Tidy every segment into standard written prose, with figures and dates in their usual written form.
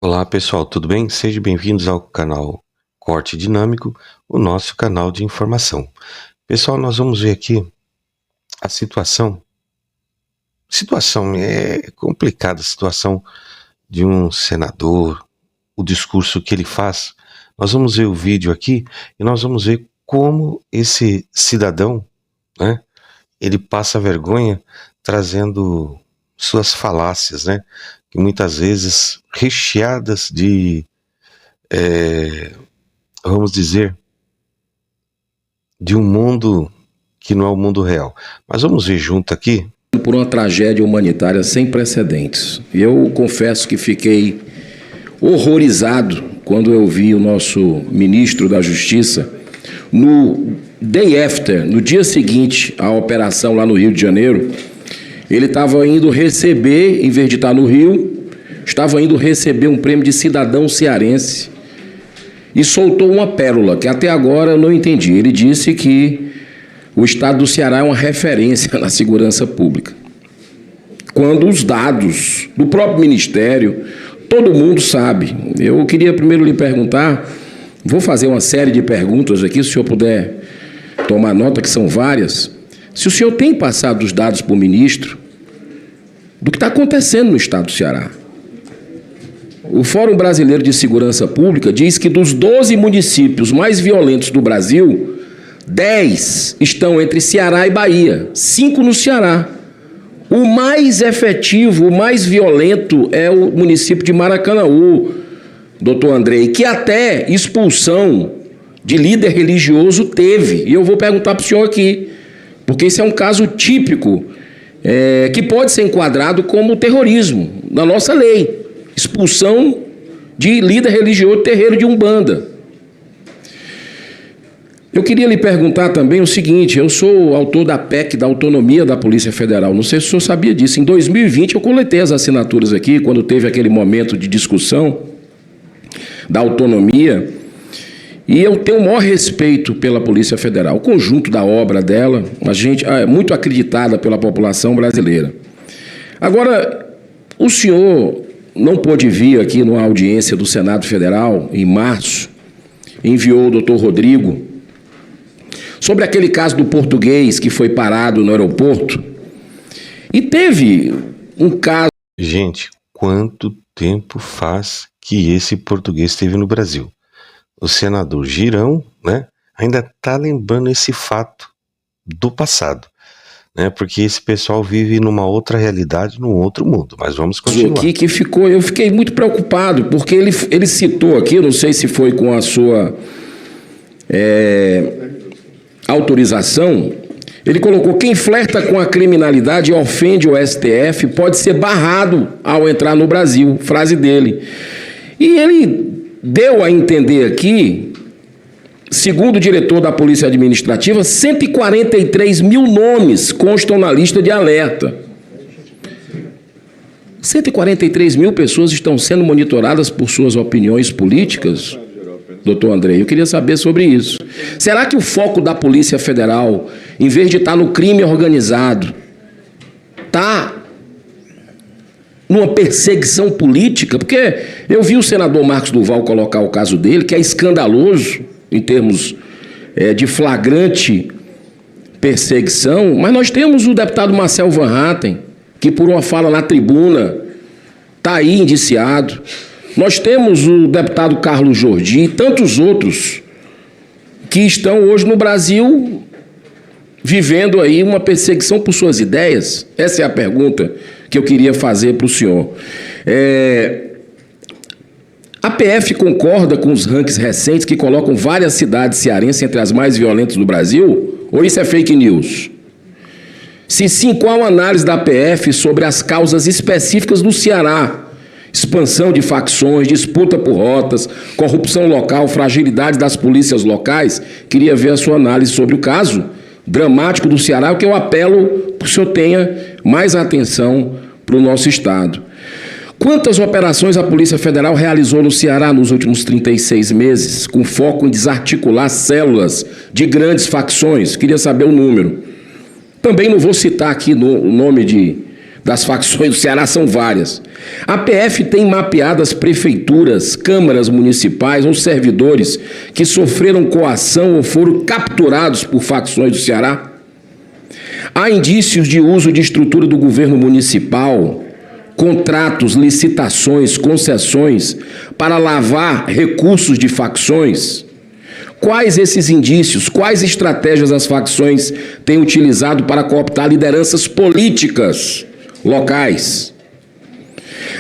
Olá pessoal, tudo bem? Sejam bem-vindos ao canal Corte Dinâmico, o nosso canal de informação. Pessoal, nós vamos ver aqui a situação é complicada, a situação de um senador, o discurso que ele faz. Nós vamos ver o vídeo aqui e nós vamos ver como esse cidadão, né, ele passa vergonha trazendo suas falácias, né, que muitas vezes recheadas de, vamos dizer, de um mundo que não é o mundo real. Mas vamos ver junto aqui. Por uma tragédia humanitária sem precedentes. Eu confesso que fiquei horrorizado quando eu vi o nosso ministro da Justiça no day after, no dia seguinte à operação lá no Rio de Janeiro. Ele estava indo receber, em vez de estar no Rio, estava indo receber um prêmio de cidadão cearense e soltou uma pérola que até agora eu não entendi. Ele disse que o estado do Ceará é uma referência na segurança pública, quando os dados do próprio Ministério, todo mundo sabe. Eu queria primeiro lhe perguntar, vou fazer uma série de perguntas aqui, se o senhor puder tomar nota, que são várias. Se o senhor tem passado os dados para o ministro do que está acontecendo no estado do Ceará. O Fórum Brasileiro de Segurança Pública diz que dos 12 municípios mais violentos do Brasil, 10 estão entre Ceará e Bahia, 5 no Ceará. O mais efetivo, o mais violento é o município de Maracanaú, doutor Andrei, que até expulsão de líder religioso teve. E eu vou perguntar para o senhor aqui, porque esse é um caso típico, que pode ser enquadrado como terrorismo na nossa lei. Expulsão de líder religioso do terreiro de Umbanda. Eu queria lhe perguntar também o seguinte, eu sou autor da PEC da autonomia da Polícia Federal, não sei se o senhor sabia disso. Em 2020 eu coletei as assinaturas aqui, quando teve aquele momento de discussão da autonomia, e eu tenho o maior respeito pela Polícia Federal, o conjunto da obra dela, a gente é muito acreditada pela população brasileira. Agora, o senhor não pôde vir aqui numa audiência do Senado Federal, em março, enviou o doutor Rodrigo, sobre aquele caso do português que foi parado no aeroporto, e teve um caso... Gente, quanto tempo faz que esse português esteve no Brasil? O senador Girão, né, ainda está lembrando esse fato do passado, né, porque esse pessoal vive numa outra realidade, num outro mundo. Mas vamos continuar. Aqui que eu fiquei muito preocupado, porque ele citou aqui, não sei se foi com a sua autorização, ele colocou: quem flerta com a criminalidade e ofende o STF pode ser barrado ao entrar no Brasil, frase dele. E ele deu a entender aqui, segundo o diretor da Polícia Administrativa, 143 mil nomes constam na lista de alerta. 143 mil pessoas estão sendo monitoradas por suas opiniões políticas, doutor Andrei. Eu queria saber sobre isso. Será que o foco da Polícia Federal, em vez de estar no crime organizado, está numa perseguição política? Porque eu vi o senador Marcos Duval colocar o caso dele, que é escandaloso em termos de flagrante perseguição, mas nós temos o deputado Marcel Van Hatten, que por uma fala na tribuna está aí indiciado. Nós temos o deputado Carlos Jordi e tantos outros que estão hoje no Brasil vivendo aí uma perseguição por suas ideias. Essa é a pergunta que eu queria fazer para o senhor. A PF concorda com os rankings recentes que colocam várias cidades cearenses entre as mais violentas do Brasil? Ou isso é fake news? Se sim, qual a análise da PF sobre as causas específicas do Ceará? Expansão de facções, disputa por rotas, corrupção local, fragilidade das polícias locais. Queria ver a sua análise sobre o caso dramático do Ceará, que eu apelo para que o senhor tenha mais atenção para o nosso estado. Quantas operações a Polícia Federal realizou no Ceará nos últimos 36 meses, com foco em desarticular células de grandes facções? Queria saber o número. Também não vou citar aqui o nome das facções do Ceará são várias. A PF tem mapeado as prefeituras, câmaras municipais ou servidores que sofreram coação ou foram capturados por facções do Ceará? Há indícios de uso de estrutura do governo municipal, contratos, licitações, concessões para lavar recursos de facções? Quais esses indícios, quais estratégias as facções têm utilizado para cooptar lideranças políticas locais?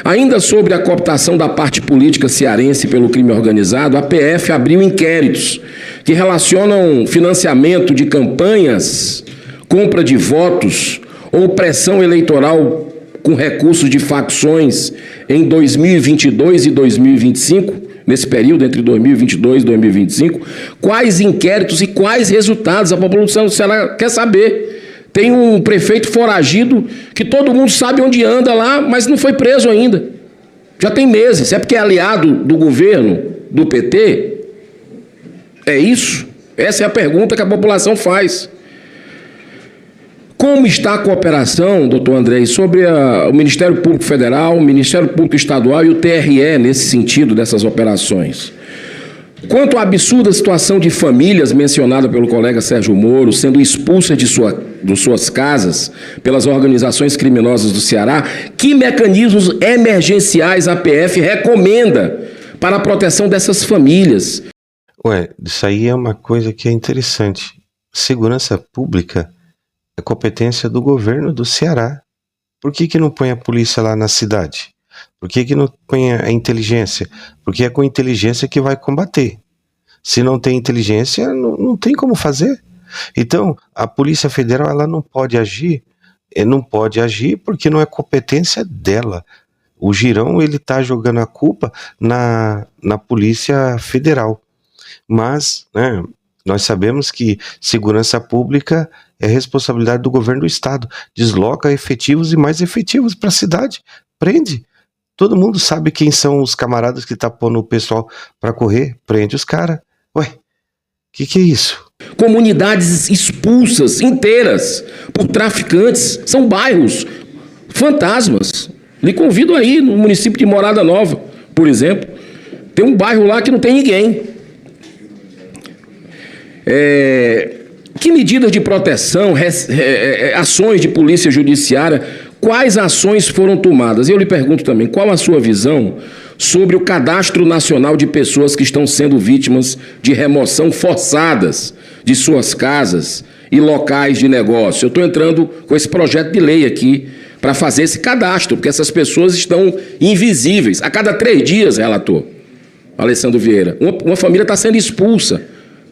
Ainda sobre a cooptação da parte política cearense pelo crime organizado, a PF abriu inquéritos que relacionam financiamento de campanhas, compra de votos ou pressão eleitoral com recursos de facções em 2022 e 2025, nesse período entre 2022 e 2025, quais inquéritos e quais resultados a população do Ceará quer saber. Tem um prefeito foragido que todo mundo sabe onde anda lá, mas não foi preso ainda. Já tem meses. É porque é aliado do governo, do PT? É isso? Essa é a pergunta que a população faz. Como está a cooperação, doutor Andrei, sobre o Ministério Público Federal, o Ministério Público Estadual e o TRE nesse sentido dessas operações? Quanto à absurda situação de famílias mencionada pelo colega Sérgio Moro, sendo expulsas de suas casas pelas organizações criminosas do Ceará, que mecanismos emergenciais a PF recomenda para a proteção dessas famílias? Isso aí é uma coisa que é interessante. Segurança pública é competência do governo do Ceará. Por que não põe a polícia lá na cidade? Por que não põe a inteligência? Porque é com inteligência que vai combater. Se não tem inteligência, não tem como fazer. Então, a Polícia Federal ela não pode agir porque não é competência dela. O Girão ele está jogando a culpa na Polícia Federal. Mas, né, nós sabemos que segurança pública é responsabilidade do governo do estado. Desloca efetivos e mais efetivos para a cidade. Prende. Todo mundo sabe quem são os camaradas que estão pondo o pessoal para correr. Prende os caras. O que é isso? Comunidades expulsas inteiras por traficantes. São bairros fantasmas. Lhe convido aí no município de Morada Nova, por exemplo. Tem um bairro lá que não tem ninguém. Que medidas de proteção, ações de polícia judiciária, quais ações foram tomadas? E eu lhe pergunto também, qual a sua visão sobre o Cadastro Nacional de Pessoas que estão sendo vítimas de remoção forçadas de suas casas e locais de negócio? Eu estou entrando com esse projeto de lei aqui para fazer esse cadastro, porque essas pessoas estão invisíveis. A cada 3 dias, relator Alessandro Vieira, uma família está sendo expulsa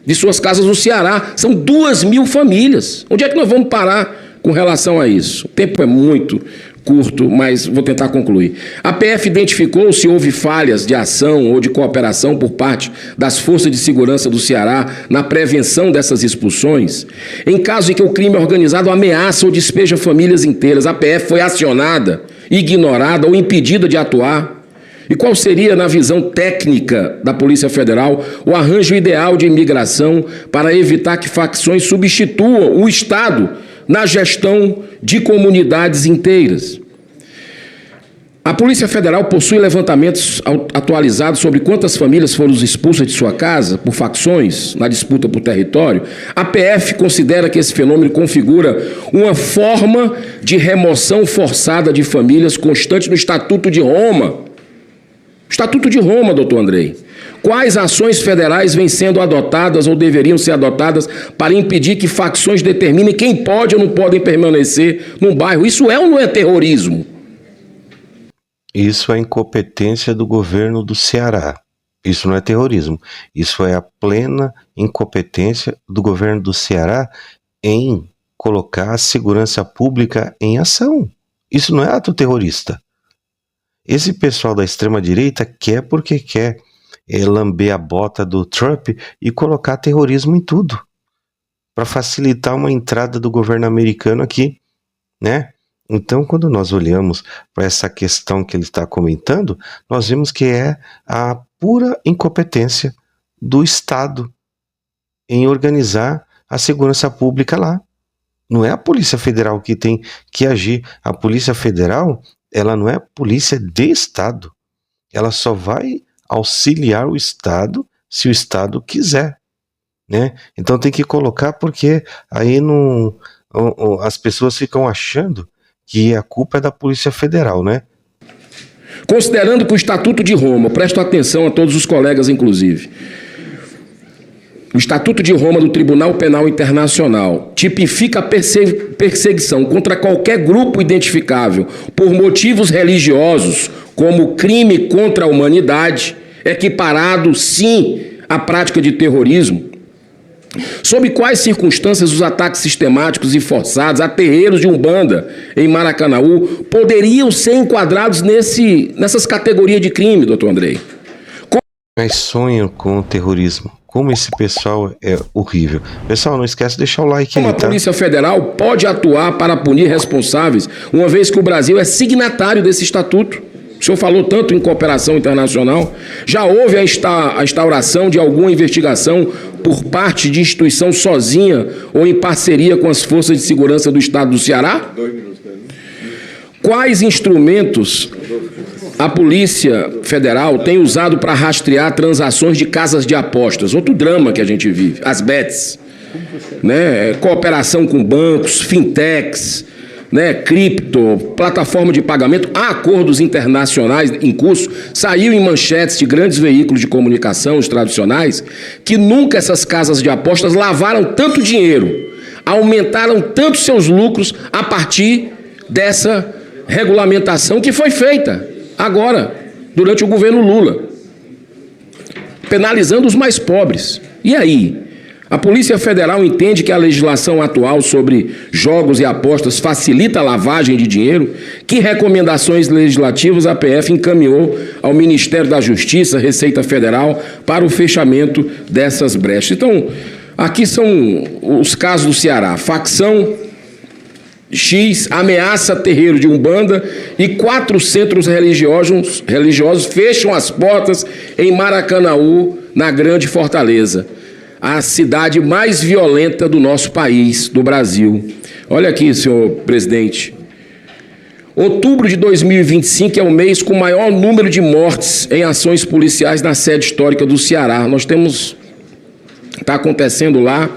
de suas casas no Ceará. São 2.000 famílias. Onde é que nós vamos parar com relação a isso? O tempo é muito curto, mas vou tentar concluir. A PF identificou se houve falhas de ação ou de cooperação por parte das forças de segurança do Ceará na prevenção dessas expulsões? Em caso em que o crime organizado ameaça ou despeja famílias inteiras, a PF foi acionada, ignorada ou impedida de atuar? E qual seria, na visão técnica da Polícia Federal, o arranjo ideal de imigração para evitar que facções substituam o Estado na gestão de comunidades inteiras? A Polícia Federal possui levantamentos atualizados sobre quantas famílias foram expulsas de sua casa por facções na disputa por território. A PF considera que esse fenômeno configura uma forma de remoção forçada de famílias constante no Estatuto de Roma. Estatuto de Roma, doutor Andrei. Quais ações federais vêm sendo adotadas ou deveriam ser adotadas para impedir que facções determinem quem pode ou não pode permanecer num bairro? Isso é ou não é terrorismo? Isso é incompetência do governo do Ceará. Isso não é terrorismo. Isso é a plena incompetência do governo do Ceará em colocar a segurança pública em ação. Isso não é ato terrorista. Esse pessoal da extrema-direita quer porque quer lamber a bota do Trump e colocar terrorismo em tudo, para facilitar uma entrada do governo americano aqui, né? Então, quando nós olhamos para essa questão que ele está comentando, nós vemos que é a pura incompetência do Estado em organizar a segurança pública lá. Não é a Polícia Federal que tem que agir. A Polícia Federal, ela não é polícia de Estado. Ela só vai auxiliar o Estado se o Estado quiser, né? Então tem que colocar, porque aí não, as pessoas ficam achando que a culpa é da Polícia Federal, né? Considerando que o Estatuto de Roma, presto atenção a todos os colegas, inclusive, o Estatuto de Roma do Tribunal Penal Internacional tipifica a perseguição contra qualquer grupo identificável por motivos religiosos como crime contra a humanidade, equiparado, sim, à prática de terrorismo. Sob quais circunstâncias os ataques sistemáticos e forçados a terreiros de Umbanda em Maracanaú poderiam ser enquadrados nessas categorias de crime, doutor Andrei? Mas sonham com o terrorismo. Como esse pessoal é horrível. Pessoal, não esquece de deixar o like aí, Como tá? a Polícia Federal pode atuar para punir responsáveis, uma vez que o Brasil é signatário desse estatuto? O senhor falou tanto em cooperação internacional. Já houve a instauração de alguma investigação por parte de instituição sozinha ou em parceria com as forças de segurança do Estado do Ceará? Quais instrumentos a Polícia Federal tem usado para rastrear transações de casas de apostas? Outro drama que a gente vive, as bets, né? Cooperação com bancos, fintechs, né? Cripto, plataforma de pagamento, há acordos internacionais em curso. Saiu em manchetes de grandes veículos de comunicação, os tradicionais, que nunca essas casas de apostas lavaram tanto dinheiro, aumentaram tanto seus lucros a partir dessa regulamentação que foi feita agora, durante o governo Lula, penalizando os mais pobres. E aí? A Polícia Federal entende que a legislação atual sobre jogos e apostas facilita a lavagem de dinheiro? Que recomendações legislativas a PF encaminhou ao Ministério da Justiça, Receita Federal, para o fechamento dessas brechas? Então, aqui são os casos do Ceará. Facção X ameaça terreiro de Umbanda e 4 centros religiosos fecham as portas em Maracanaú, na Grande Fortaleza, a cidade mais violenta do nosso país, do Brasil. Olha aqui, senhor presidente. Outubro de 2025 é o mês com o maior número de mortes em ações policiais na sede histórica do Ceará. Nós temos, está acontecendo lá,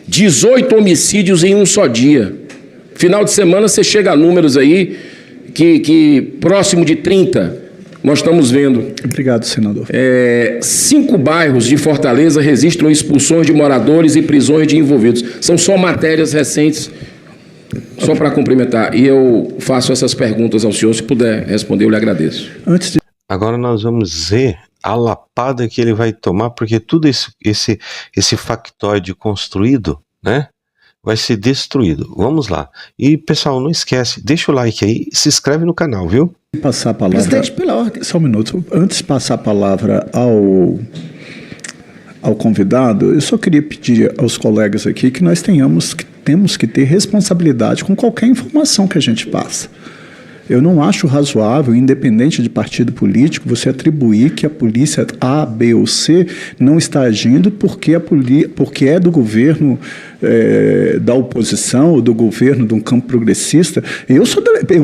18 homicídios em um só dia. Final de semana você chega a números aí que próximo de 30 nós estamos vendo. Obrigado, senador. 5 bairros de Fortaleza registram expulsões de moradores e prisões de envolvidos. São só matérias recentes, só para complementar. E eu faço essas perguntas ao senhor, se puder responder, eu lhe agradeço. Agora nós vamos ver a lapada que ele vai tomar, porque tudo esse factoide construído, né, vai ser destruído. Vamos lá. E, pessoal, não esquece, deixa o like aí e se inscreve no canal, viu? Passar a palavra... Presidente, pela ordem... Só um minuto. Antes de passar a palavra ao convidado, eu só queria pedir aos colegas aqui que nós temos que ter responsabilidade com qualquer informação que a gente passa. Eu não acho razoável, independente de partido político, você atribuir que a polícia A, B ou C não está agindo porque é do governo da oposição ou do governo de um campo progressista. Eu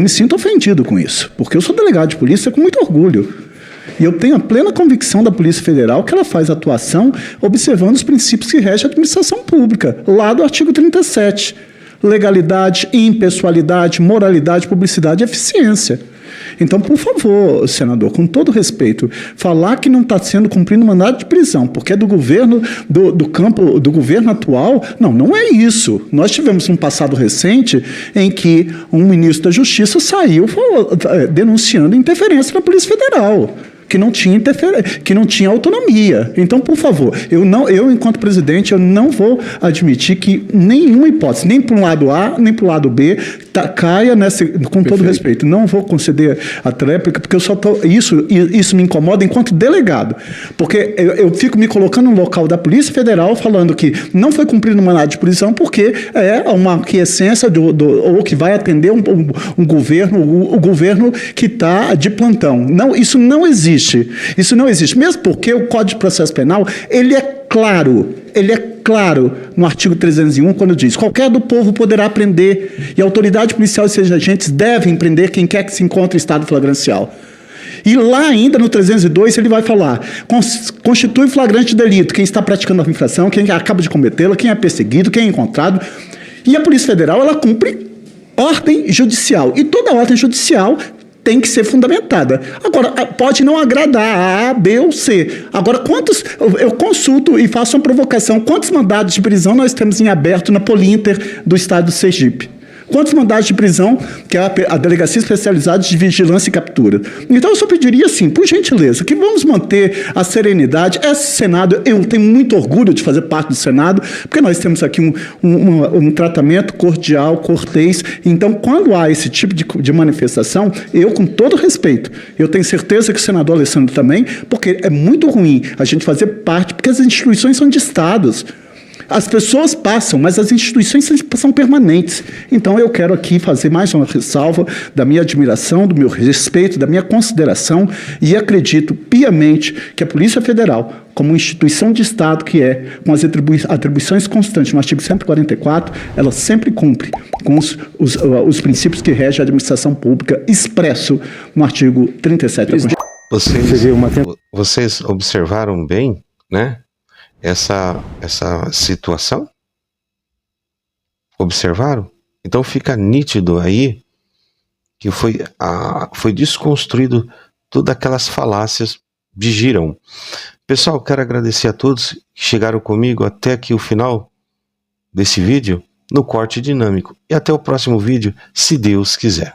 me sinto ofendido com isso, porque eu sou delegado de polícia com muito orgulho. E eu tenho a plena convicção da Polícia Federal que ela faz atuação observando os princípios que regem a administração pública, lá do artigo 37. Legalidade, impessoalidade, moralidade, publicidade e eficiência. Então, por favor, senador, com todo respeito, falar que não está sendo cumprido mandado de prisão, porque é do governo, do campo, do governo atual, não é isso. Nós tivemos um passado recente em que um ministro da Justiça saiu denunciando interferência na Polícia Federal, que não tinha autonomia. Então, por favor, eu enquanto presidente, eu não vou admitir que nenhuma hipótese, nem para um lado A, nem para o lado B, caia nessa, com todo respeito. Não vou conceder a tréplica, porque eu só isso me incomoda enquanto delegado. Porque eu fico me colocando no local da Polícia Federal falando que não foi cumprido o mandado de prisão porque é uma aquiescência ou que vai atender um governo, o governo que está de plantão. Não, isso não existe. Isso não existe. Mesmo porque o Código de Processo Penal, ele é claro no artigo 301, quando diz: qualquer do povo poderá prender, e a autoridade policial e seus agentes devem prender quem quer que se encontre em estado flagrancial. E lá ainda no 302 ele vai falar: constitui flagrante delito quem está praticando a infração, quem acaba de cometê-la, quem é perseguido, quem é encontrado. E a Polícia Federal, ela cumpre ordem judicial. E toda ordem judicial tem que ser fundamentada. Agora, pode não agradar a A, B ou C. Agora, eu consulto e faço uma provocação: quantos mandados de prisão nós temos em aberto na Polinter do estado do Sergipe? Quantos mandados de prisão, que é a Delegacia Especializada de Vigilância e Captura? Então, eu só pediria, assim, por gentileza, que vamos manter a serenidade. Esse Senado, eu tenho muito orgulho de fazer parte do Senado, porque nós temos aqui um tratamento cordial, cortês. Então, quando há esse tipo de manifestação, eu, com todo respeito, eu tenho certeza que o senador Alessandro também, porque é muito ruim a gente fazer parte, porque as instituições são de estados. As pessoas passam, mas as instituições são permanentes. Então, eu quero aqui fazer mais uma ressalva da minha admiração, do meu respeito, da minha consideração, e acredito piamente que a Polícia Federal, como instituição de Estado que é, com as atribuições constantes no artigo 144, ela sempre cumpre com os princípios que regem a administração pública, expresso no artigo 37 da Constituição. Vocês observaram bem, né? Essa situação? Observaram? Então fica nítido aí que foi desconstruído todas aquelas falácias de Girão. Pessoal, quero agradecer a todos que chegaram comigo até aqui o final desse vídeo no Corte Dinâmico. E até o próximo vídeo, se Deus quiser.